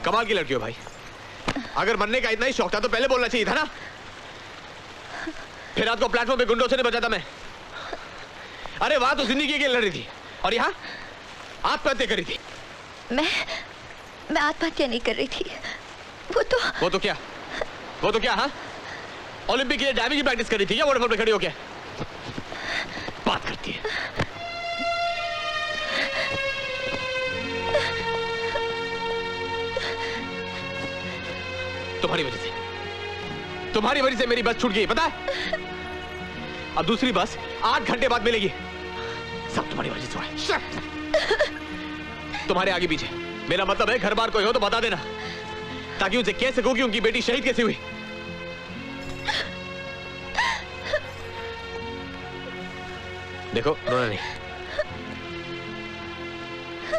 कमाल की लड़की हो भाई। अगर मरने का इतना ही शौक था तो पहले बोलना चाहिए था ना। फिर रात को प्लेटफॉर्म पे गुंडों से नहीं बचा था मैं। अरे वहां तो जिंदगी के लिए लड़ रही थी और यहाँ आत्महत्या करी थी। मैं आत्महत्या नहीं कर रही थी। वो तो क्या? हाँ, ओलंपिक के लिए डाइविंग की प्रैक्टिस करी थी क्या वाटरफॉल पे खड़ी होके? बात करती है। तुम्हारी वजह से मेरी बस छूट गई, पता है? अब दूसरी बस 8 घंटे बाद मिलेगी। सब तुम्हारी वजह से हुआ है। तुम्हारे आगे पीछे। मेरा मतलब है घर बार कोई हो तो बता देना, ताकि उनसे कह सकूं कि उनकी बेटी शहीद कैसे हुई। देखो, रोना नहीं,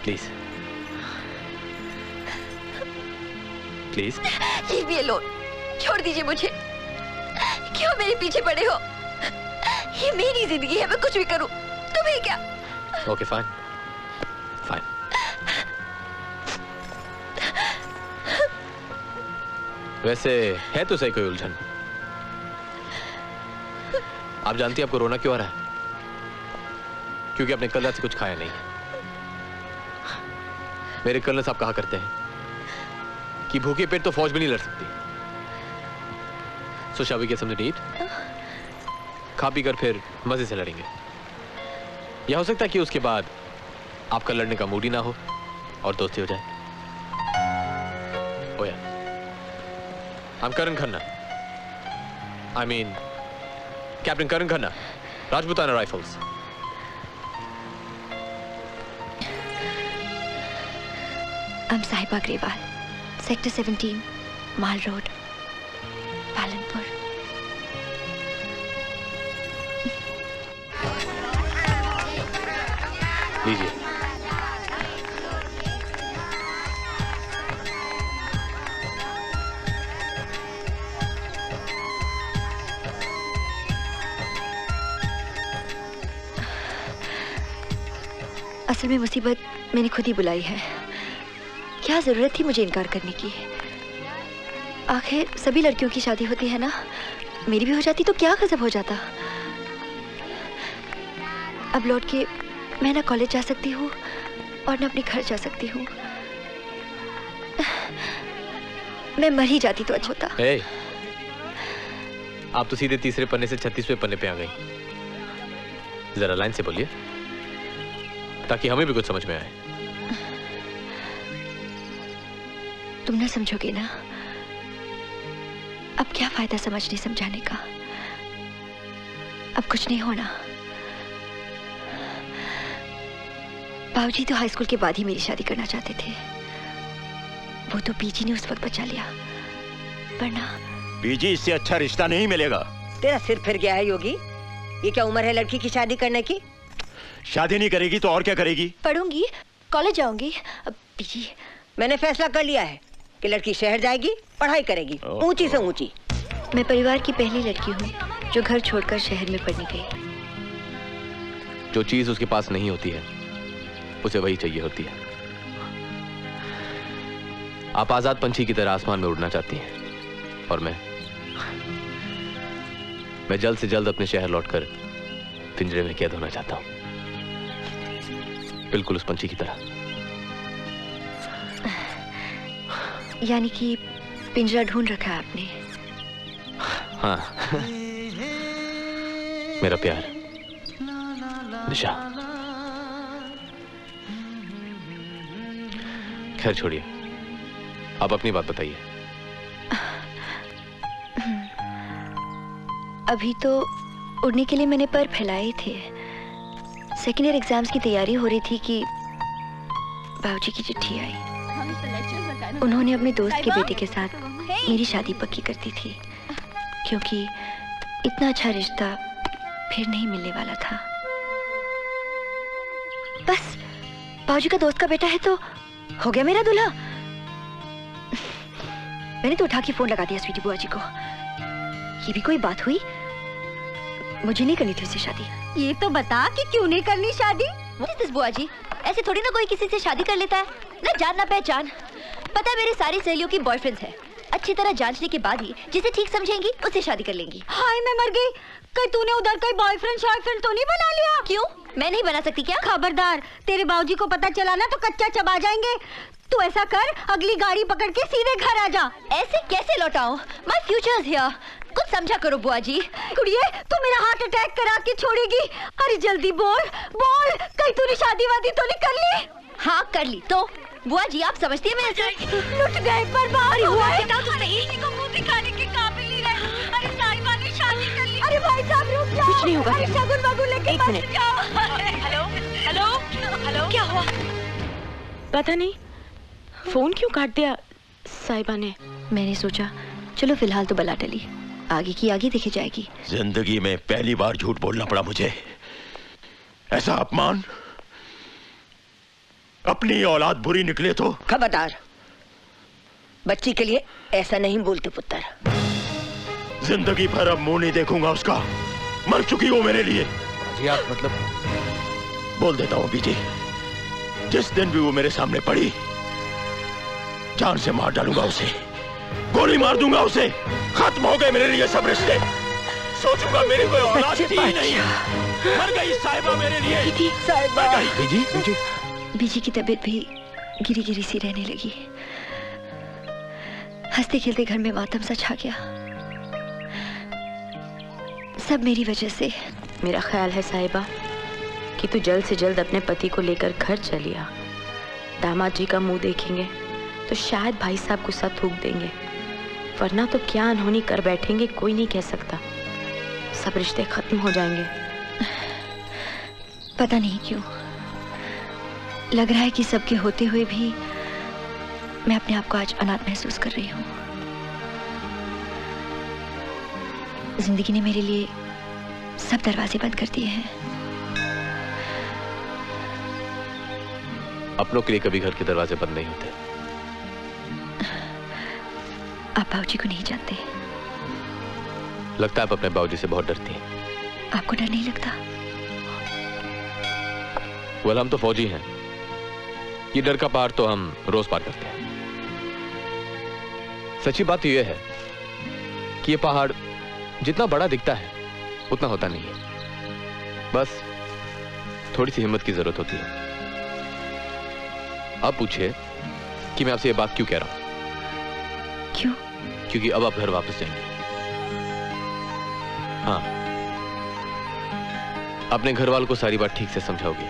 please please. Leave me alone, छोड़ दीजिए मुझे। क्यों मेरे पीछे पड़े हो? ये मेरी जिंदगी है, मैं कुछ भी करूं, तुम्हें क्या? Okay fine fine. वैसे है तो सही कोई उलझन। आप जानती हैं आपको रोना क्यों आ रहा है? क्योंकि आपने कल रात से कुछ खाया नहीं है। मेरे कर्नल साहब कहा करते हैं कि भूखे पेट तो फौज भी नहीं लड़ सकती। So shall we get something to eat? खा पी कर फिर मजे से लड़ेंगे। यह हो सकता है कि उसके बाद आपका लड़ने का मूड ही ना हो और दोस्ती हो जाए। ओ यार, I'm Karan Khanna. I mean, Captain Karan Khanna, Rajputana Rifles. I'm Sahiba Grewal, Sector 17, Mall Road, Palanpur. लीजिए। असल में मुसीबत मैंने खुद ही बुलाई है। क्या जरूरत थी मुझे इनकार करने की? आखिर सभी लड़कियों की शादी होती है ना, मेरी भी हो जाती तो क्या गजब हो जाता। अब लौट के मैं ना कॉलेज जा सकती हूँ और ना अपने घर जा सकती हूँ। मैं मर ही जाती तो अच्छा होता। hey, आप तो सीधे तीसरे पन्ने से 36वें पन्ने पे आ गई। जरा लाइन से बोलिए ताकि हमें भी कुछ समझ में आए। तुम ना समझोगे ना? अब क्या फायदा समझने समझाने का? अब कुछ नहीं होना। बाबूजी तो हाई स्कूल के बाद ही मेरी शादी करना चाहते थे। वो तो पीजी ने उस वक्त बचा लिया, वरना पीजी इससे अच्छा रिश्ता नहीं मिलेगा। तेरा सिर फिर गया है योगी। ये क्या उम्र है लड़की की शादी करने की? शादी नहीं करेगी तो और क्या करेगी? पढ़ूंगी, कॉलेज जाऊंगी। अब पीजी। मैंने फैसला कर लिया है कि लड़की शहर जाएगी, पढ़ाई करेगी, ऊंची से ऊंची। मैं परिवार की पहली लड़की हूँ जो घर छोड़कर शहर में पढ़ने गई। जो चीज उसके पास नहीं होती है उसे वही चाहिए होती है। आप आजाद पंछी की तरह आसमान में उड़ना चाहती हैं और मैं जल्द से जल्द अपने शहर लौटकर पिंजरे में कैद होना चाहता हूं, बिल्कुल उस पंछी की तरह। यानी कि पिंजरा ढूंढ रखा है आपने? हाँ। मेरा प्यार निशा। खैर छोड़िए, आप अपनी बात बताइए। अभी तो उड़ने के लिए मैंने पर फैलाए थे। सेकेंड ईयर एग्जाम्स की तैयारी हो रही थी कि बाबूजी की चिट्ठी आई। उन्होंने अपने दोस्त के बेटे के साथ मेरी शादी पक्की कर दी थी, क्योंकि इतना अच्छा रिश्ता फिर नहीं मिलने वाला था। बस बाबूजी का दोस्त का बेटा है तो हो गया मेरा दूल्हा। मैंने तो उठा के फोन लगा दिया स्वीटी बुआ जी को। ये भी कोई बात हुई? मुझे नहीं करनी थी उससे शादी। ये तो बता कि क्यों नहीं करनी शादी? बुआ जी, ऐसे थोड़ी ना कोई किसी से शादी कर लेता है, ना जान ना पहचान। पता है मेरे सारी सहेलियों की बॉयफ्रेंड्स हैं। अच्छी तरह जांचने के बाद ही जिसे ठीक समझेंगी उससे शादी कर लेंगी। हाय मैं मर गई। कहीं तूने उधर कोई बॉयफ्रेंड शॉयफ्रेंड तो नहीं बना लिया? क्यों, मैं नहीं बना सकती क्या? खबरदार, तेरे बाबूजी को पता चला ना तो कच्चा चबा जाएंगे। तू ऐसा कर, अगली गाड़ी पकड़ के सीधे घर आ जा। ऐसे कैसे लौटाऊं? My future is here. कुछ समझा करो बुआ जी। कुड़िए, तू मेरा हार्ट अटैक करा के छोड़ेगी। अरे जल्दी बोल बोल, कहीं तूने शादी वादी तो नहीं कर ली? हाँ कर ली। तो बुआ जी आप समझती हैं मैं लुट गए, बर्बाद हो गए। किसी को मुंह दिखाने के काबिल नहीं रहे। अरे साहिबा ने शादी कर ली। अरे भाई साहब रुक जाओ। कुछ नहीं होगा। अरे शगुन वगुन लेके मत जाओ। हेलो हेलो हेलो, क्या हुआ? पता नहीं फोन क्यों काट दिया साहिबा ने। मैंने सोचा चलो फिलहाल तो बला टली, आगे की आगे देखी जाएगी। जिंदगी में पहली बार झूठ बोलना पड़ा मुझे। ऐसा अपमान, अपनी औलाद बुरी निकले तो। खबरदार, बच्ची के लिए ऐसा नहीं बोलते पुत्र। जिंदगी भर अब मुंह नहीं देखूंगा उसका। मर चुकी हो मेरे लिए। जी आप मतलब? बोल देता हूँ बीजी, जिस दिन भी वो मेरे सामने पड़ी जान से मार डालूंगा उसे, गोली मार दूंगा उसे। खत्म हो गए मेरे लिए सब रिश्ते। सोचूंगा मेरी कोई औलाद थी ही नहीं। मर गई साहिबा मेरे लिए। साहिबा। मर गई। बीजी बीजी बीजी की तबीयत भी गिरी गिरी सी रहने लगी। हंसते खेलते घर में मातम सा छा गया, सब मेरी वजह से। मेरा ख्याल है साहिबा कि तू जल्द से जल्द अपने पति को लेकर घर चली आ। दामाद जी का मुंह देखेंगे तो शायद भाई साहब गुस्सा थूक देंगे, वरना तो क्या अनहोनी कर बैठेंगे कोई नहीं कह सकता। सब रिश्ते खत्म हो जाएंगे। पता नहीं क्यों लग रहा है कि सबके होते हुए भी मैं अपने आप को आज अनाथ महसूस कर रही हूँ। जिंदगी ने मेरे लिए सब दरवाजे बंद कर दिए हैं। अपनों के लिए कभी घर के दरवाजे बंद नहीं होते। आप बाबूजी को नहीं जानते। लगता है आप अपने बाबूजी से बहुत डरती हैं। आपको डर नहीं लगता? वेल हम तो फौजी हैं, ये डर का पहाड़ तो हम रोज पार करते हैं। सच्ची बात यह है कि ये पहाड़ जितना बड़ा दिखता है उतना होता नहीं है, बस थोड़ी सी हिम्मत की जरूरत होती है। अब पूछिए कि मैं आपसे ये बात क्यों कह रहा हूं। क्यों? क्योंकि अब आप घर वापस जाएंगे। हाँ, अपने घर वालों को सारी बात ठीक से समझाओगे,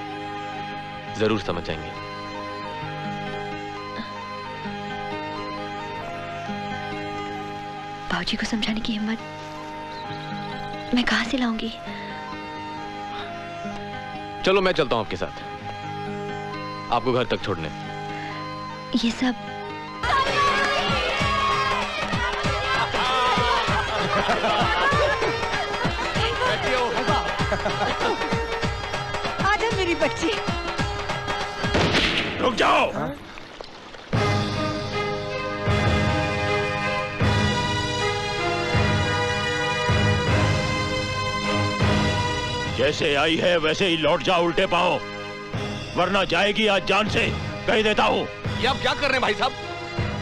जरूर समझ जाएंगे। बाबूजी को समझाने की हिम्मत मैं कहां से लाऊंगी? चलो मैं चलता हूं आपके साथ, आपको घर तक छोड़ने। ये सब आजा मेरी बच्ची। रुक जाओ। जैसे आई है वैसे ही लौट जाओ उल्टे पांव, वरना जाएगी आज जान से, कह देता हूँ। ये आप क्या कर रहे हैं भाई साहब?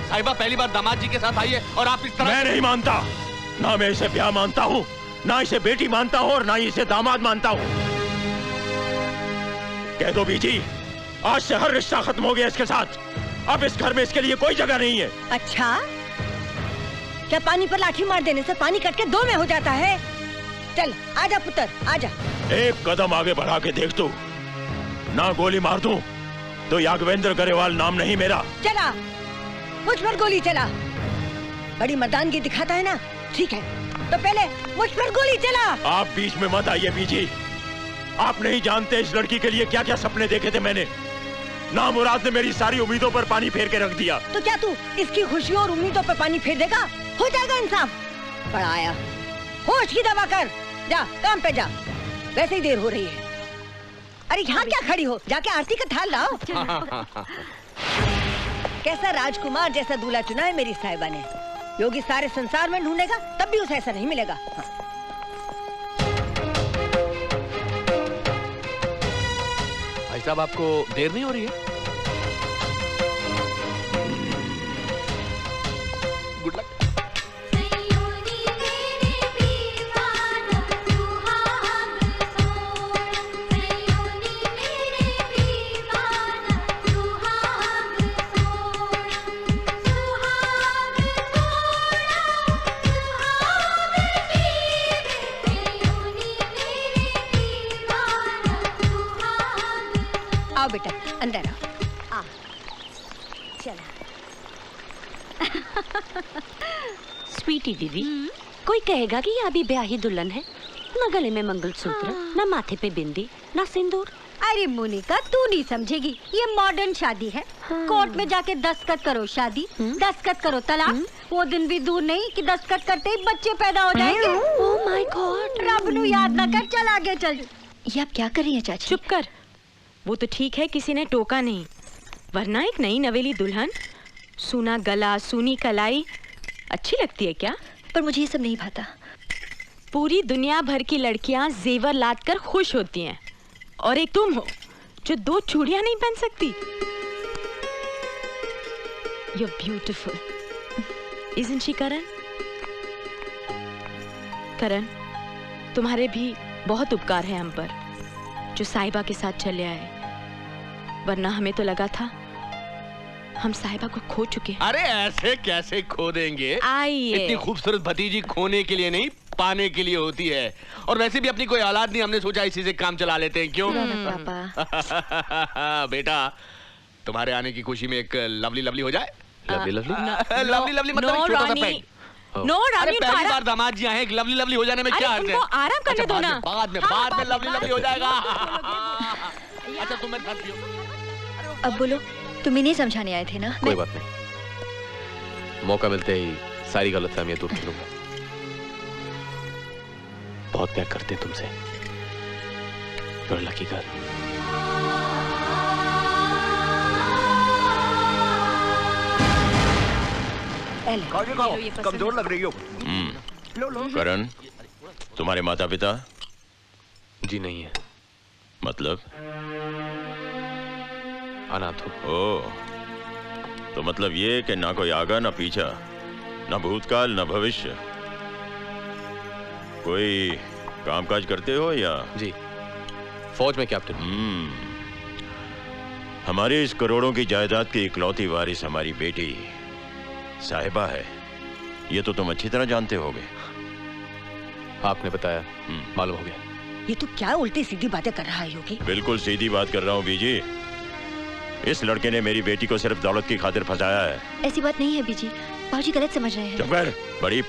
साहिबा पहली बार दामाद जी के साथ आई है और आप इस तरह। मैं नहीं मानता, ना मैं इसे ब्याह मानता हूँ, ना इसे बेटी मानता हूँ और ना ही इसे दामाद मानता हूँ। कह दो बीजी, आज से हर रिश्ता खत्म हो गया इसके साथ। अब इस घर में इसके लिए कोई जगह नहीं है। अच्छा, क्या पानी पर लाठी मार देने से पानी कट के दो में हो जाता है? चल आजा पुत्र, आजा। एक कदम आगे बढ़ा के देख तू, ना गोली मार दूं तो यागवेंद्र गरेवाल नाम नहीं मेरा। चला, मुझ पर गोली चला। बड़ी मर्दानगी दिखाता है ना, ठीक है, तो पहले मुझ पर गोली चला। आप बीच में मत आइए बीजी, आप नहीं जानते इस लड़की के लिए क्या क्या सपने देखे थे मैंने। ना मुराद ने मेरी सारी उम्मीदों पर पानी फेर के रख दिया। तो क्या तू इसकी खुशियों और उम्मीदों पर पानी फेर देगा? हो जाएगा इंसाफ। बड़ा आया, होश की दवा कर, जा काम पे जा, वैसे ही देर हो रही है। अरे यहाँ क्या खड़ी हो, जाके आरती का थाल लाओ। कैसा राजकुमार जैसा दूल्हा चुना है मेरी साहिबा ने। योगी सारे संसार में ढूंढेगा तब भी उसे ऐसा नहीं मिलेगा। भाई साहब आपको देर नहीं हो रही है? स्वीटी दीदी, कोई कहेगा कि ये अभी ब्याही दुल्हन है, न गले में मंगलसूत्र, न माथे पे बिंदी, न सिंदूर। अरे मोनिका, तू नहीं समझेगी, ये मॉडर्न शादी है। कोर्ट में जाके दस्तखत करो शादी, दस्तखत करो तलाक। वो दिन भी दूर नहीं कि दस्तखत करते ही बच्चे पैदा हो जाएंगे। ओह माय गॉड, रब नू याद ना कर, चल आगे चल। ये आप क्या कर रही हैं चाची? चुप कर। वो तो ठीक है किसी ने टोका नहीं, वरना एक नई नवेली दुल्हन, सूना गला, सूनी कलाई अच्छी लगती है क्या? पर मुझे ये सब नहीं भाता। पूरी दुनिया भर की लड़कियां जेवर लाद कर खुश होती हैं, और एक तुम हो जो 2 चूड़ियां नहीं पहन सकती। You're beautiful, isn't she, करण? करण, तुम्हारे भी बहुत उपकार है हम पर, जो साहिबा के साथ चले आए, वरना हमें तो लगा था हम साहिबा को खो चुके हैं। अरे ऐसे कैसे खो देंगे? आइए। इतनी खूबसूरत भतीजी खोने के लिए नहीं, पाने के लिए होती है। और वैसे भी अपनी कोई औलाद नहीं, हमने सोचा इसी से काम चला लेते हैं, क्यों? पापा। बेटा, तुम्हारे आने की खुशी में एक लवली लवली हो जाए। लवली लवली लवली लवली मतलब एक छोटा सा पेन। नो अरे रानी, पहली बार दामाद जी आए हैं, एक लवली लवली हो जाने में क्या अर्थ है? उनको आराम करने दो ना। बाद में लवली लवली हो जाएगा। अच्छा तुम मेरे साथ पियो। अब बोलो, तुम ही नहीं समझाने आए थे ना? कोई बात नहीं, मौका मिलते ही सारी गलतफहमियां दूर कर लूंगा। बहुत प्यार करते हैं तुमसे। You're a lucky girl. कमजोर लग रही हो। करण, तुम्हारे माता पिता? जी नहीं है, मतलब? अनाथ हूं। ओ, तो मतलब ये कि ना कोई आगा ना पीछा, ना भूतकाल ना भविष्य। कोई कामकाज करते हो या? जी, फौज में कैप्टन। हमारी इस करोड़ों की जायदाद की इकलौती वारिस हमारी बेटी साहिबा है, ये तो तुम अच्छी तरह जानते होगे। आपने बताया, मालूम हो गया। ये तो क्या उल्टी सीधी बातें कर रहा है योगी? बिल्कुल सीधी बात कर रहा हूँ बीजी। इस लड़के ने मेरी बेटी को सिर्फ दौलत की खातिर फंसाया है। ऐसी बात नहीं है बीजी, बाबूजी गलत समझ रहे हैं। चुप कर, बड़ी